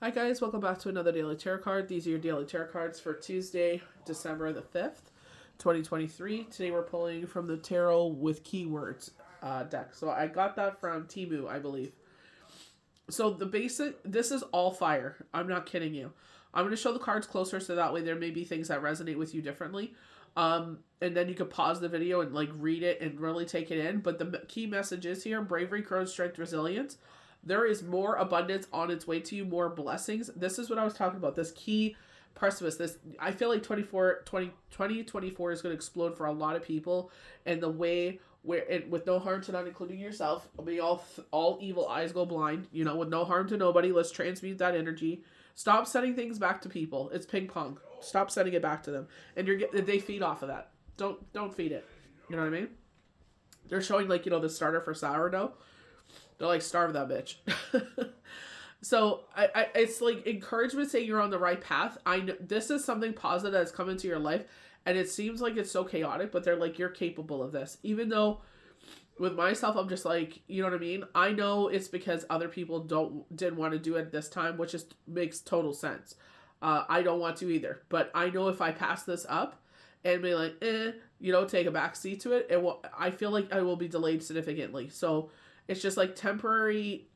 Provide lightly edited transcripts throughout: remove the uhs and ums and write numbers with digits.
Hi guys, welcome back to another Daily Tarot card. These are your Daily Tarot cards for Tuesday, December the 5th, 2023. Today we're pulling from the Tarot with Keywords deck. So I got that from Temu, I believe. So this is all fire. I'm not kidding you. I'm going to show the cards closer so that way there may be things that resonate with you differently. And then you could pause the video and read it and really take it in. But the key message is here: bravery, courage, strength, resilience. There is more abundance on its way to you, more blessings. This is what I was talking about. This key precipice. I feel like 2024 is going to explode for a lot of people, and the way where with no harm to none, including yourself. May all evil eyes go blind. With no harm to nobody. Let's transmute that energy. Stop sending things back to people. It's ping pong. Stop sending it back to them, and they feed off of that. Don't feed it. You know what I mean? They're showing the starter for sourdough. They're starve that bitch. So it's encouragement saying you're on the right path. I know this is something positive that's come into your life, and it seems like it's so chaotic, but they're you're capable of this. Even though with myself, I'm just you know what I mean? I know it's because other people didn't want to do it at this time, which makes total sense. I don't want to either, but I know if I pass this up and be take a back seat to it, I feel like I will be delayed significantly. So it's just temporary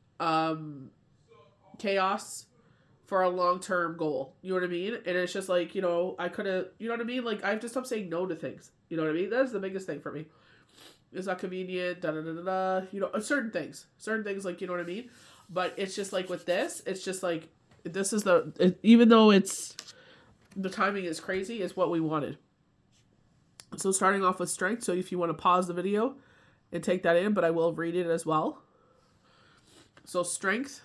chaos for a long-term goal. You know what I mean? And it's just I could have, you know what I mean? I have to stop saying no to things. You know what I mean? That's the biggest thing for me. It's not convenient, certain things, you know what I mean? But it's just with this, it's just this is even though the timing is crazy, it's what we wanted. So starting off with strength. So if you want to pause the video and take that in, but I will read it as well. So strength,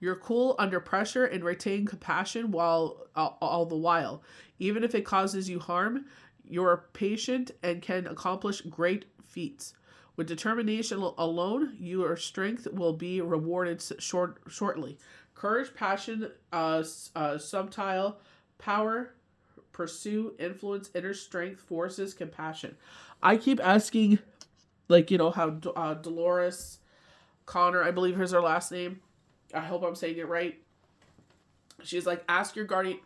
you're cool under pressure and retain compassion while all the while. Even if it causes you harm, you're patient and can accomplish great feats. With determination alone, your strength will be rewarded shortly. Courage, passion, subtile power, pursue, influence, inner strength, forces, compassion. I keep asking, how Dolores Connor, I believe here's her last name. I hope I'm saying it right. She's ask your guardian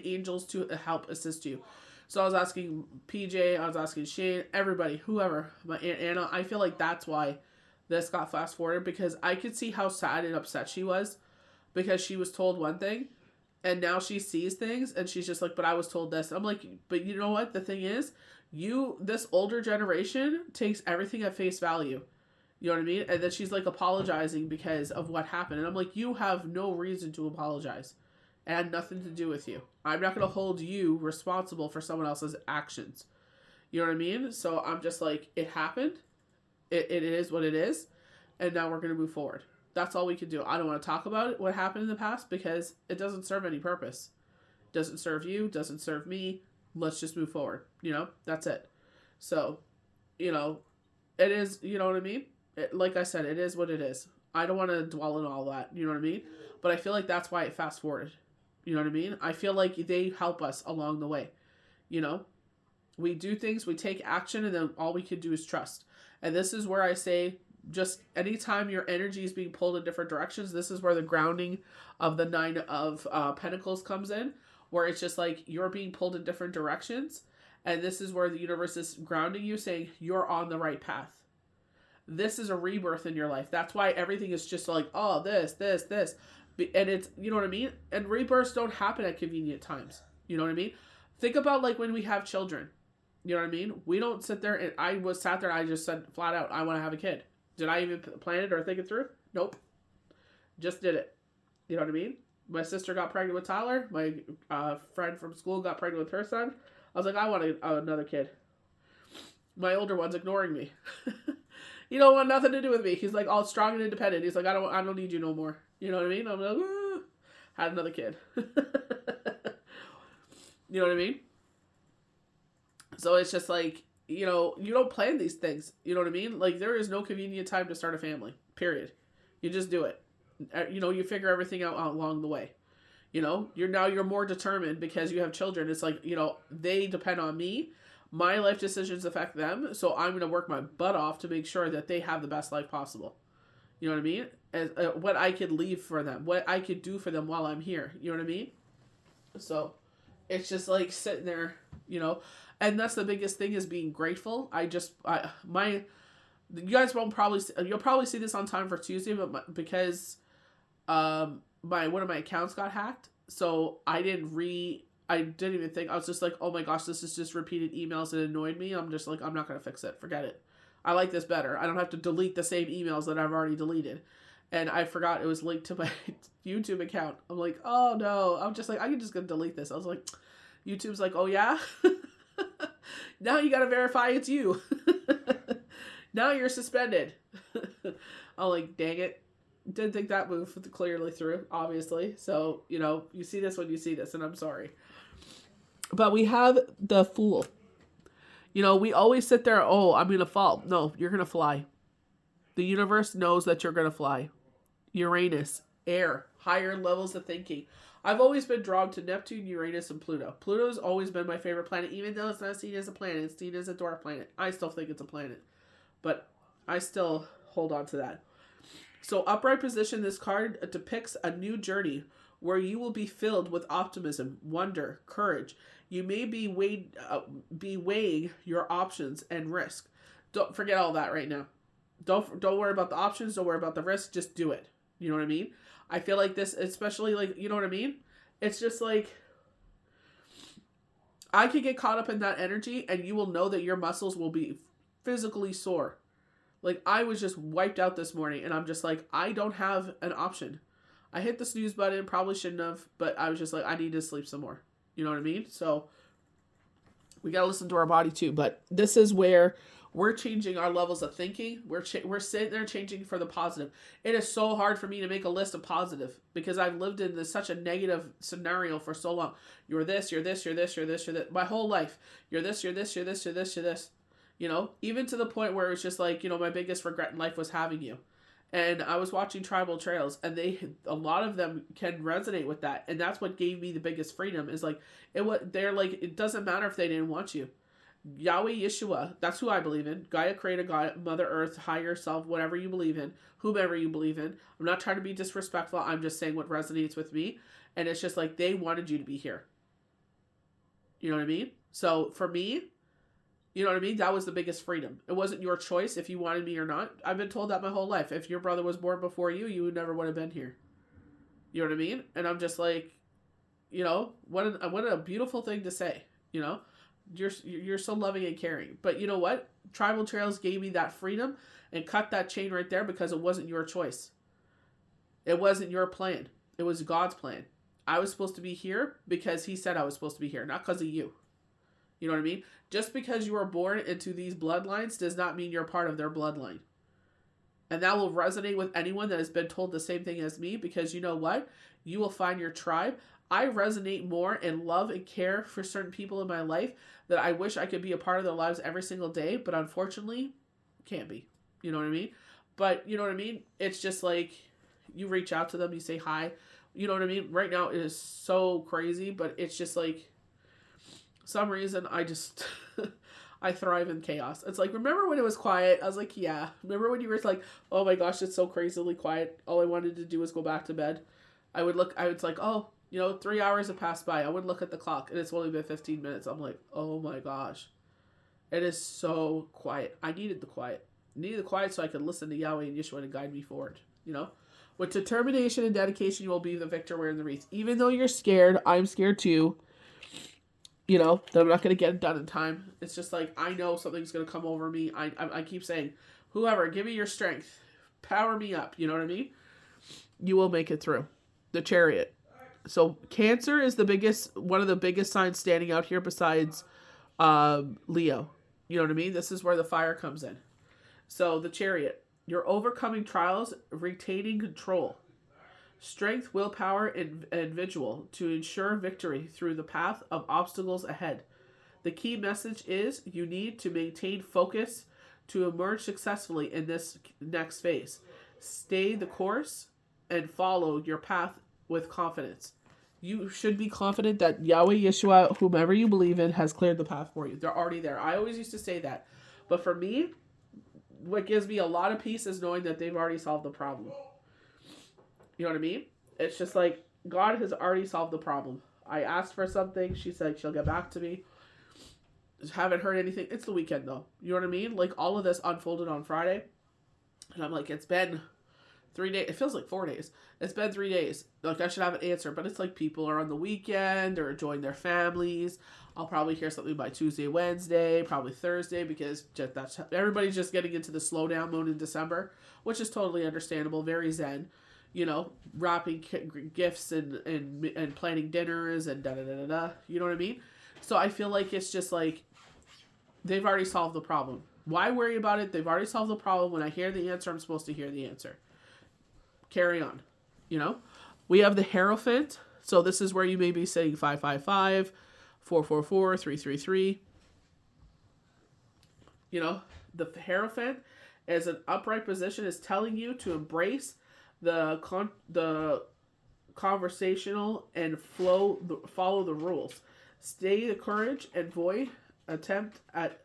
angels to help assist you. So I was asking PJ, I was asking Shane, everybody, whoever, my Aunt Anna. I feel that's why this got fast forwarded, because I could see how sad and upset she was because she was told one thing and now she sees things and she's just but I was told this. I'm but you know what? The thing is, this older generation takes everything at face value. You know what I mean? And then she's apologizing because of what happened. And I'm you have no reason to apologize. It had nothing to do with you. I'm not going to hold you responsible for someone else's actions. You know what I mean? So I'm just it happened. It is what it is. And now we're going to move forward. That's all we can do. I don't want to talk about what happened in the past because it doesn't serve any purpose. Doesn't serve you, doesn't serve me. Let's just move forward. That's it. So, it is, you know what I mean? Like I said, it is what it is. I don't want to dwell on all that. You know what I mean? But I feel that's why it fast forwarded. You know what I mean? I feel they help us along the way. We do things, we take action, and then all we can do is trust. And this is where I say, just anytime your energy is being pulled in different directions, this is where the grounding of the 9 of Pentacles comes in, where it's just you're being pulled in different directions. And this is where the universe is grounding you, saying you're on the right path. This is a rebirth in your life. That's why everything is just oh, this. And it's, you know what I mean? And rebirths don't happen at convenient times. You know what I mean? Think about when we have children. You know what I mean? We don't sit there and I just said flat out, I want to have a kid. Did I even plan it or think it through? Nope. Just did it. You know what I mean? My sister got pregnant with Tyler. My friend from school got pregnant with her son. I was I want another kid. My older one's ignoring me. You don't want nothing to do with me. He's all strong and independent. He's I don't need you no more. You know what I mean? I'm had another kid. You know what I mean? So it's just you don't plan these things. You know what I mean? There is no convenient time to start a family. Period. You just do it. You figure everything out along the way. You're more determined because you have children. It's they depend on me. My life decisions affect them, so I'm going to work my butt off to make sure that they have the best life possible. You know what I mean? As, what I could leave for them, what I could do for them while I'm here. You know what I mean? So it's just like sitting there, you know, and that's the biggest thing is being grateful. You guys won't probably, you'll probably see this on time for Tuesday, but because one of my accounts got hacked, so I didn't even think, I was just like, oh my gosh, this is just repeated emails that annoyed me. I'm just like, I'm not going to fix it. Forget it. I like this better. I don't have to delete the same emails that I've already deleted. And I forgot it was linked to my YouTube account. I'm like, oh no. I'm just like, I can just go delete this. I was like, YouTube's like, oh yeah? Now you got to verify it's you. Now you're suspended. I'm like, dang it. Didn't think that move clearly through, obviously. So, you know, you see this when you see this, and I'm sorry. But we have the Fool. You know, we always sit there, oh, I'm going to fall. No, you're going to fly. The universe knows that you're going to fly. Uranus, air, higher levels of thinking. I've always been drawn to Neptune, Uranus, and Pluto. Pluto's always been my favorite planet, even though it's not seen as a planet. It's seen as a dwarf planet. I still think it's a planet. But I still hold on to that. So upright position, this card depicts a new journey where you will be filled with optimism, wonder, courage. You may be weighing your options and risk. Don't forget all that right now. Don't worry about the options. Don't worry about the risk. Just do it. You know what I mean? I feel like this, especially like, you know what I mean? It's just like, I could get caught up in that energy and you will know that your muscles will be physically sore. Like, I was just wiped out this morning and I'm just like, I don't have an option. I hit the snooze button, probably shouldn't have, but I was just like, I need to sleep some more. You know what I mean? So we got to listen to our body too. But this is where we're changing our levels of thinking. We're sitting there changing for the positive. It is so hard for me to make a list of positive because I've lived in such a negative scenario for so long. You're this, you're this, you're this, you're this, you're this. My whole life. You're this, you're this, you're this, you're this, you're this. You know, even to the point where it's just like, you know, my biggest regret in life was having you. And I was watching Tribal Trails and a lot of them can resonate with that. And that's what gave me the biggest freedom is like, they're like, it doesn't matter if they didn't want you. Yahweh Yeshua, that's who I believe in. Gaia, Creator, God, Mother Earth, higher self, whatever you believe in, whomever you believe in. I'm not trying to be disrespectful. I'm just saying what resonates with me. And it's just like, they wanted you to be here. You know what I mean? So for me, you know what I mean? That was the biggest freedom. It wasn't your choice if you wanted me or not. I've been told that my whole life. If your brother was born before you, you never would have been here. You know what I mean? And I'm just like, you know, what a beautiful thing to say, you know? You're so loving and caring. But you know what? Tribal Trails gave me that freedom and cut that chain right there because it wasn't your choice. It wasn't your plan. It was God's plan. I was supposed to be here because he said I was supposed to be here, not because of you. You know what I mean? Just because you were born into these bloodlines does not mean you're part of their bloodline. And that will resonate with anyone that has been told the same thing as me because you know what? You will find your tribe. I resonate more and love and care for certain people in my life that I wish I could be a part of their lives every single day, but unfortunately, can't be. You know what I mean? But you know what I mean? It's just like you reach out to them, you say hi. You know what I mean? Right now it is so crazy, but it's just like some reason I just I thrive in chaos. It's like, remember when it was quiet? I was like, yeah. Remember when you were like, oh my gosh, it's so crazily quiet. All I wanted to do was go back to bed. I was like, oh, you know, 3 hours have passed by. I would look at the clock and it's only been 15 minutes. I'm like, oh my gosh. It is so quiet. I needed the quiet. So I could listen to Yahweh and Yeshua and guide me forward, you know? With determination and dedication, you will be the victor wearing the wreath. Even though you're scared, I'm scared too. You know, that I'm not going to get it done in time. It's just like, I know something's going to come over me. I keep saying, whoever, give me your strength. Power me up. You know what I mean? You will make it through. The Chariot. So Cancer is one of the biggest signs standing out here besides Leo. You know what I mean? This is where the fire comes in. So the Chariot. You're overcoming trials, retaining control. Strength, willpower, and vigil to ensure victory through the path of obstacles ahead. The key message is you need to maintain focus to emerge successfully in this next phase. Stay the course and follow your path with confidence. You should be confident that Yahweh, Yeshua, whomever you believe in, has cleared the path for you. They're already there. I always used to say that. But for me, what gives me a lot of peace is knowing that they've already solved the problem. You know what I mean? It's just like, God has already solved the problem. I asked for something. She said she'll get back to me. Haven't heard anything. It's the weekend, though. You know what I mean? Like, all of this unfolded on Friday. And I'm like, it's been 3 days. It feels like 4 days. It's been 3 days. Like, I should have an answer. But it's like people are on the weekend or enjoying their families. I'll probably hear something by Tuesday, Wednesday, probably Thursday, because everybody's just getting into the slowdown mode in December, which is totally understandable. Very zen, you know, wrapping gifts and planning dinners and da-da-da-da-da. You know what I mean? So I feel like it's just like they've already solved the problem. Why worry about it? They've already solved the problem. When I hear the answer, I'm supposed to hear the answer. Carry on. You know? We have the Hierophant. So this is where you may be saying 555, 444, 333. You know, the Hierophant as an upright position is telling you to embrace the conversational and follow the rules. Stay the courage and void attempt at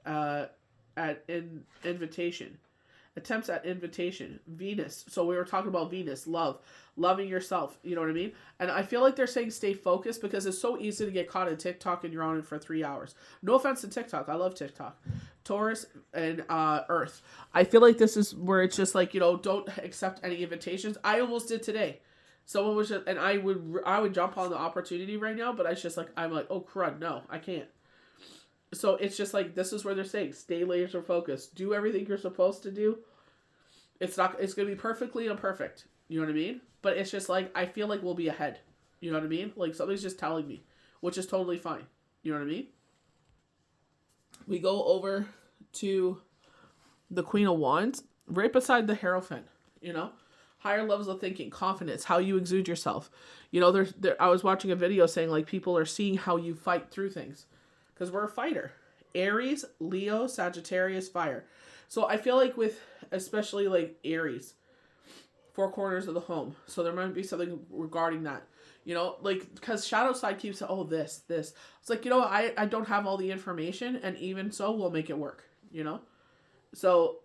invitation. Attempts at invitation. Venus. So we were talking about Venus, loving yourself. You know what I mean? And I feel like they're saying stay focused because it's so easy to get caught in TikTok and you're on it for 3 hours. No offense to TikTok. I love TikTok. Taurus and Earth. I feel like this is where it's just like, you know, don't accept any invitations. I almost did today. Someone was just, and I would jump on the opportunity right now, but I'm like, oh crud, no, I can't. So it's just like, this is where they're saying, stay laser focused. Do everything you're supposed to do. It's going to be perfectly imperfect. You know what I mean? But it's just like, I feel like we'll be ahead. You know what I mean? Like somebody's just telling me, which is totally fine. You know what I mean? We go over to the Queen of Wands, right beside the Hierophant, you know? Higher levels of thinking, confidence, how you exude yourself. You know, I was watching a video saying like people are seeing how you fight through things. Because we're a fighter. Aries, Leo, Sagittarius, fire. So I feel like with, especially like Aries, 4 corners of the home. So there might be something regarding that. You know, like, because shadow side keeps, this. It's like, you know, I don't have all the information, and even so, we'll make it work, you know? So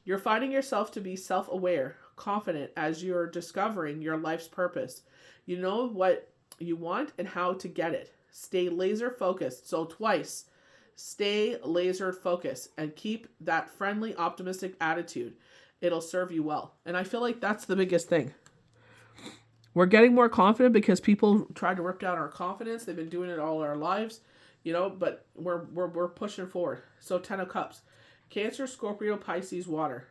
you're finding yourself to be self-aware, confident as you're discovering your life's purpose. You know what you want and how to get it. Stay laser focused. So twice, stay laser focused and keep that friendly, optimistic attitude. It'll serve you well. And I feel like that's the biggest thing. We're getting more confident because people tried to rip down our confidence. They've been doing it all our lives, you know, but we're pushing forward. So 10 of Cups. Cancer, Scorpio, Pisces, water.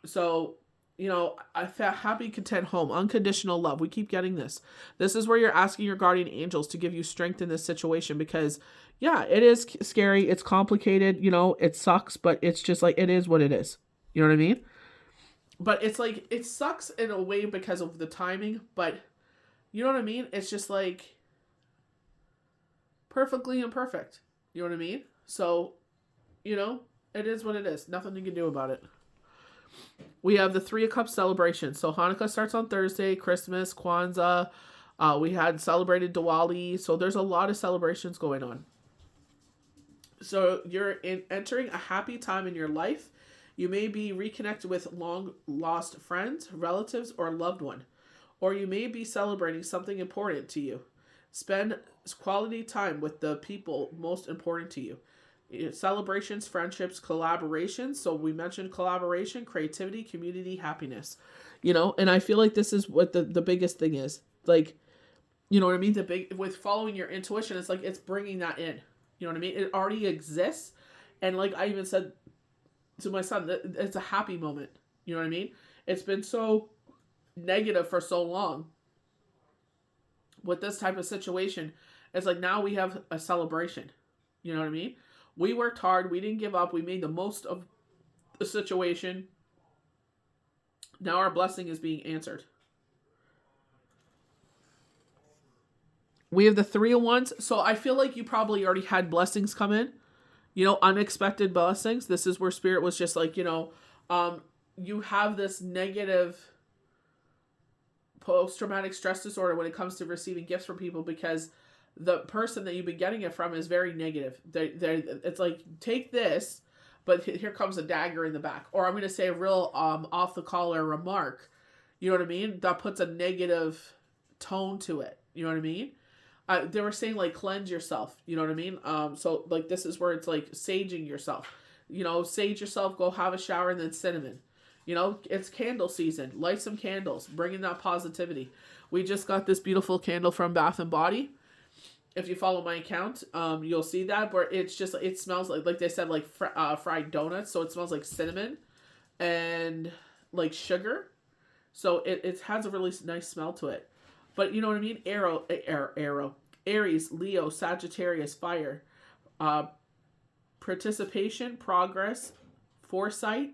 So, you know, happy, content home, unconditional love. We keep getting this. This is where you're asking your guardian angels to give you strength in this situation because, yeah, it is scary. It's complicated. You know, it sucks, but it's just like, it is what it is. You know what I mean? But it's like, it sucks in a way because of the timing, but you know what I mean? It's just like perfectly imperfect. You know what I mean? So, you know, it is what it is. Nothing you can do about it. We have the 3 of Cups celebration. So Hanukkah starts on Thursday, Christmas, Kwanzaa. We had celebrated Diwali. So there's a lot of celebrations going on. So you're entering a happy time in your life. You may be reconnected with long lost friends, relatives, or loved one. Or you may be celebrating something important to you. Spend quality time with the people most important to you. Celebrations, friendships, collaborations. So we mentioned collaboration, creativity, community, happiness. You know, and I feel like this is what the biggest thing is. Like, you know what I mean? With following your intuition, it's like it's bringing that in. You know what I mean? It already exists. And like I even said to my son, it's a happy moment. You know what I mean? It's been so negative for so long. With this type of situation, it's like now we have a celebration. You know what I mean? We worked hard. We didn't give up. We made the most of the situation. Now our blessing is being answered. We have the 3 of Wands. So I feel like you probably already had blessings come in. You know, unexpected blessings. This is where Spirit was just like, you know, you have this negative post-traumatic stress disorder when it comes to receiving gifts from people because the person that you've been getting it from is very negative. It's like, take this, but here comes a dagger in the back. Or I'm going to say a real off the collar remark, you know what I mean? That puts a negative tone to it. You know what I mean? They were saying like cleanse yourself. You know what I mean? So like this is where it's like saging yourself. You know, sage yourself, go have a shower, and then cinnamon. You know, it's candle season. Light some candles. Bring in that positivity. We just got this beautiful candle from Bath and Body. If you follow my account, you'll see that. Where it's just, it smells like they said, like fried donuts. So it smells like cinnamon and like sugar. So it has a really nice smell to it. But you know what I mean? Arrow. Aries, Leo, Sagittarius, fire. Participation, progress, foresight,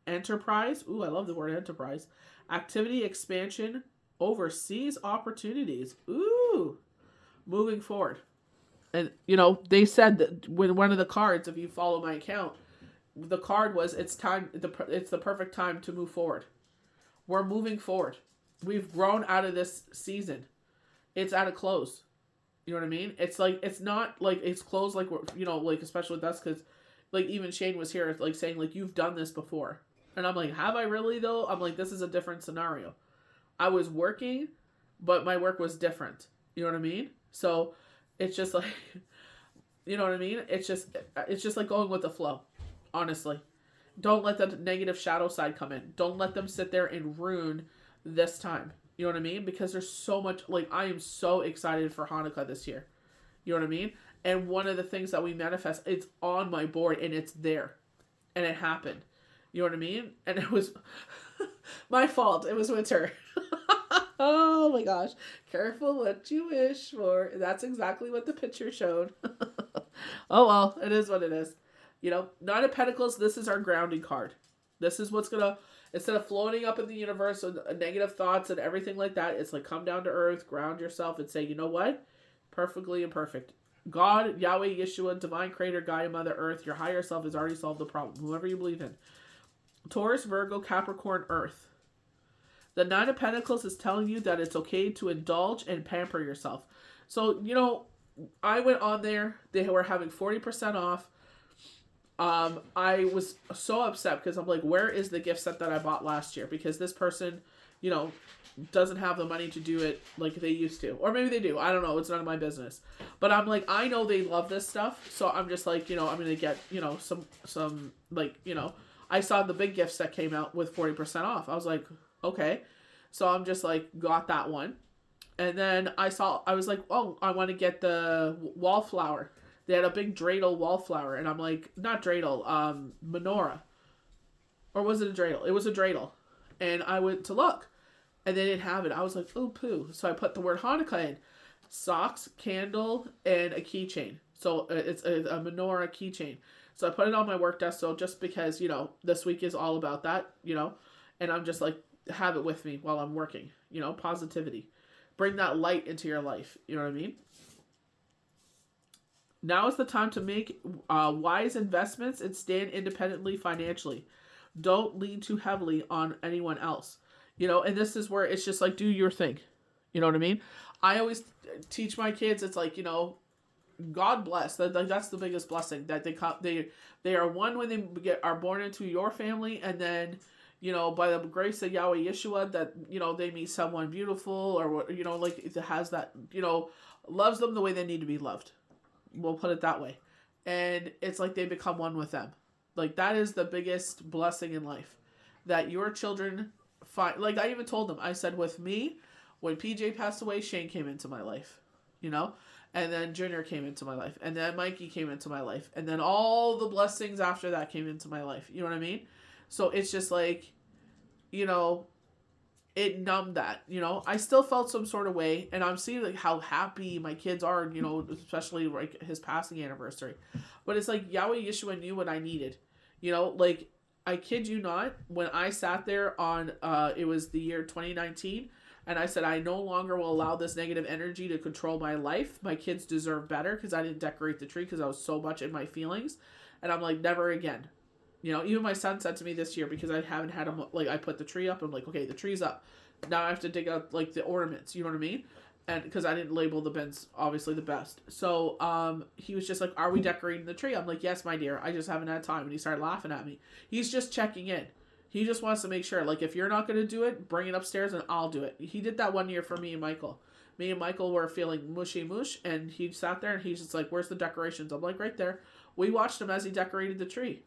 enterprise. Ooh, I love the word enterprise. Activity, expansion, overseas opportunities. Ooh, moving forward. And, you know, they said that when one of the cards, if you follow my account, the card was, it's the perfect time to move forward. We're moving forward. We've grown out of this season. It's at a close. You know what I mean? It's like, it's not like it's closed, like, you know, like, especially with us, because, like, even Shane was here, like, saying, like, you've done this before. And I'm like, have I really, though? I'm like, this is a different scenario. I was working, but my work was different. You know what I mean? So, it's just like, you know what I mean? It's just like going with the flow, honestly. Don't let the negative shadow side come in. Don't let them sit there and ruin this time. You know what I mean? Because there's so much, like, I am so excited for Hanukkah this year. You know what I mean? And one of the things that we manifest, it's on my board and it's there. And it happened. You know what I mean? And it was my fault. It was winter. Oh my gosh. Careful what you wish for. That's exactly what the picture showed. Oh well, it is what it is. You know, Nine of Pentacles, this is our grounding card. This is what's going to, instead of floating up in the universe with negative thoughts and everything like that, it's like come down to earth, ground yourself, and say, you know what? Perfectly imperfect. God, Yahweh, Yeshua, Divine Creator, Gaia, Mother Earth, your higher self has already solved the problem. Whoever you believe in. Taurus, Virgo, Capricorn, Earth. The Nine of Pentacles is telling you that it's okay to indulge and pamper yourself. So, you know, I went on there. They were having 40% off. I was so upset because I'm like, where is the gift set that I bought last year? Because this person, you know, doesn't have the money to do it like they used to. Or maybe they do. I don't know. It's none of my business. But I'm like, I know they love this stuff. So I'm just like, you know, I'm going to get, you know, some like, you know, I saw the big gift set came out with 40% off. I was like, okay. So I'm just like, got that one. And then I was like, oh, I want to get the wallflower. They had a big dreidel wallflower, and I'm like, not dreidel, menorah. Or was it a dreidel? It was a dreidel. And I went to look, and they didn't have it. I was like, oh, poo. So I put the word Hanukkah in. Socks, candle, and a keychain. So it's a menorah keychain. So I put it on my work desk, so just because, you know, this week is all about that, you know, and I'm just like, have it with me while I'm working, you know, positivity. Bring that light into your life, you know what I mean? Now is the time to make wise investments and stand independently financially. Don't lean too heavily on anyone else. You know, and this is where it's just like, do your thing. You know what I mean? I always teach my kids, it's like, you know, God bless. That's the biggest blessing. That they are one when they are born into your family, and then, you know, by the grace of Yahweh Yeshua, that, you know, they meet someone beautiful, or, you know, like, it has that, you know, loves them the way they need to be loved. We'll put it that way. And it's like they become one with them. Like, that is the biggest blessing in life. That your children find, like, I even told them, I said, with me, when PJ passed away, Shane came into my life, you know? And then Junior came into my life. And then Mikey came into my life. And then all the blessings after that came into my life. You know what I mean? So it's just like, you know, it numbed that, you know. I still felt some sort of way, and I'm seeing like how happy my kids are, you know, especially like his passing anniversary. But it's like Yahweh Yeshua knew what I needed, you know. Like, I kid you not, when I sat there on it was the year 2019, and I said, I no longer will allow this negative energy to control my life. My kids deserve better, because I didn't decorate the tree because I was so much in my feelings. And I'm like, never again. You know, even my son said to me this year, because I haven't had him, like, I put the tree up, I'm like, okay, the tree's up. Now I have to dig out, like, the ornaments, you know what I mean? And because I didn't label the bins obviously the best. So he was just like, are we decorating the tree? I'm like, yes, my dear, I just haven't had time. And he started laughing at me. He's just checking in. He just wants to make sure, like, if you're not going to do it, bring it upstairs and I'll do it. He did that one year for me and Michael. Me and Michael were feeling mushy mush, and he sat there and he's just like, where's the decorations? I'm like, right there. We watched him as he decorated the tree.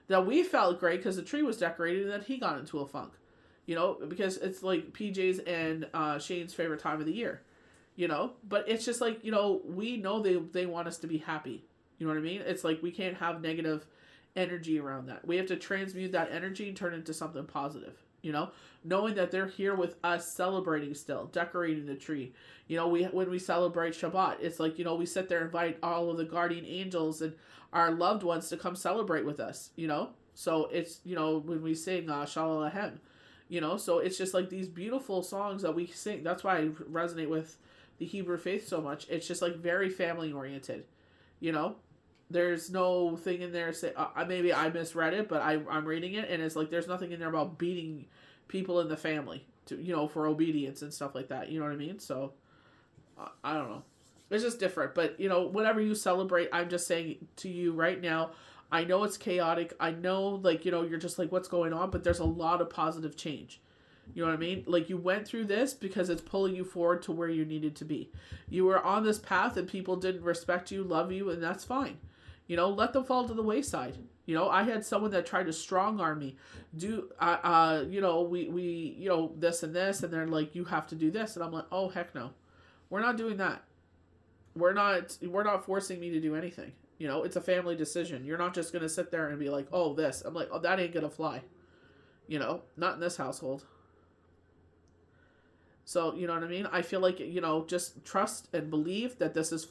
Now we felt great because the tree was decorated, and then he got into a funk, you know, because it's like PJ's and Shane's favorite time of the year. You know, but it's just like, you know, we know they want us to be happy. You know what I mean? It's like we can't have negative energy around that. We have to transmute that energy and turn it into something positive, you know, knowing that they're here with us, celebrating still, decorating the tree. You know, when we celebrate Shabbat, it's like, you know, we sit there and invite all of the guardian angels and our loved ones to come celebrate with us, you know? So it's, you know, when we sing Shalalahem, you know, so it's just like these beautiful songs that we sing. That's why I resonate with the Hebrew faith so much. It's just like very family oriented, you know. There's no thing in there say maybe I misread it, but I'm reading it and it's like there's nothing in there about beating people in the family to, you know, for obedience and stuff like that. You know what I mean? So I don't know. It's just different, but you know, whatever you celebrate, I'm just saying to you right now. I know it's chaotic. I know, like, you know, you're just like, what's going on? But there's a lot of positive change. You know what I mean? Like, you went through this because it's pulling you forward to where you needed to be. You were on this path and people didn't respect you, love you, and that's fine. You know, let them fall to the wayside. You know, I had someone that tried to strong arm me. You know, we you know, this and this, and they're like, you have to do this. And I'm like, oh, heck no. We're not doing that. We're not forcing me to do anything. You know, it's a family decision. You're not just going to sit there and be like, oh, this. I'm like, oh, that ain't going to fly. You know, not in this household. So, you know what I mean? I feel like, you know, just trust and believe that this is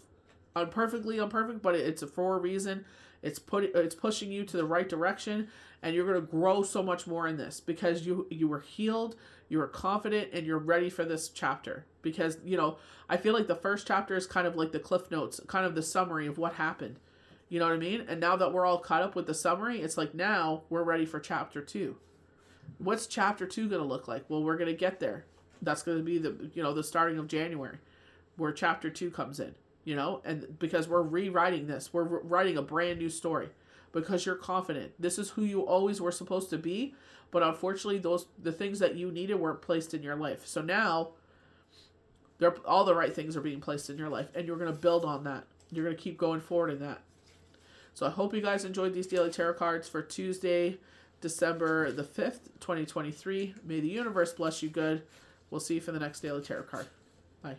imperfectly imperfect, but it's for a reason. It's pushing you to the right direction, and you're going to grow so much more in this because you were healed, you were confident, and you're ready for this chapter. Because, you know, I feel like the first chapter is kind of like the cliff notes, kind of the summary of what happened. You know what I mean? And now that we're all caught up with the summary, it's like now we're ready for chapter 2. What's chapter 2 going to look like? Well, we're going to get there. That's going to be the starting of January where chapter 2 comes in, you know, and because we're rewriting this, we're writing a brand new story because you're confident. This is who you always were supposed to be. But unfortunately, the things that you needed weren't placed in your life. So now all the right things are being placed in your life, and you're going to build on that. You're going to keep going forward in that. So I hope you guys enjoyed these daily tarot cards for Tuesday, December the 5th, 2023. May the universe bless you good. We'll see you for the next daily tarot card. Bye.